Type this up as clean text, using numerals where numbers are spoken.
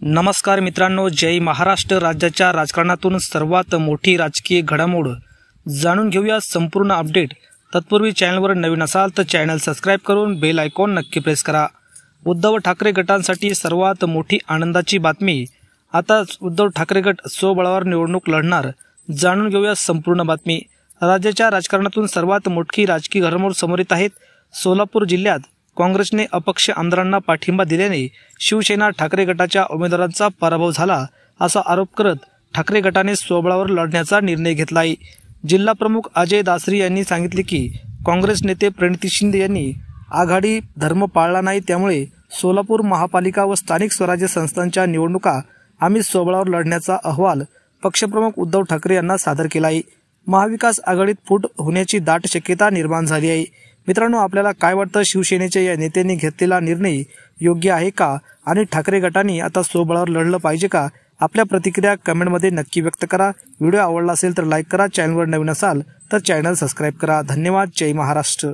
नमस्कार मित्रांनो, जय महाराष्ट्र। राज्याच्या राजकारणातून सर्वात मोठी राजकीय घडामोड जाणून घेऊया संपूर्ण अपडेट। तत्पूर्वी चॅनलवर नवीन असाल तर चॅनल सबस्क्राइब करून बेल आयकॉन नक्की प्रेस करा। उद्धव ठाकरे गटांसाठी सर्वात मोठी आनंदाची बातमी। आता उद्धव ठाकरे गट स्वबळावर निवडणूक लढणार, जाणून घेऊया संपूर्ण बातमी। राज्याच्या राजकारणातून सर्वात मोठी राजकीय घडामोड समोर येत आहेत। सोलापूर जिल्ह्यात काँग्रेसने अपक्ष आमदारांना पाठिंबा दिल्याने शिवसेना ठाकरे गटाच्या उमेदवारांचा पराभव झाला असा आरोप करत ठाकरे गटाने स्वबळावर लढण्याचा निर्णय घेतला आहे। जिल्हा प्रमुख अजय दासरी यांनी सांगितले की काँग्रेस नेते प्रणिती शिंदे यांनी आघाडी धर्म पाळला नाही, त्यामुळे सोलापूर महापालिका व स्थानिक स्वराज्य संस्थांच्या निवडणुका आम्ही स्वबळावर लढण्याचा अहवाल पक्षप्रमुख उद्धव ठाकरे यांना सादर केला आहे। महाविकास आघाडीत फूट होण्याची दाट शक्यता निर्माण झाली आहे। मित्रांनो, आपल्याला काय वाटतं? शिवसेनेच्या या नेत्यांनी घेतलेला निर्णय योग्य आहे का आणि ठाकरे गटाने आता स्वबळावर लढलं पाहिजे का? आपल्या प्रतिक्रिया कमेंटमध्ये नक्की व्यक्त करा। व्हिडिओ आवडला असेल तर लाईक करा, चॅनलवर नवीन असाल तर चॅनल सबस्क्राइब करा। धन्यवाद। जय महाराष्ट्र।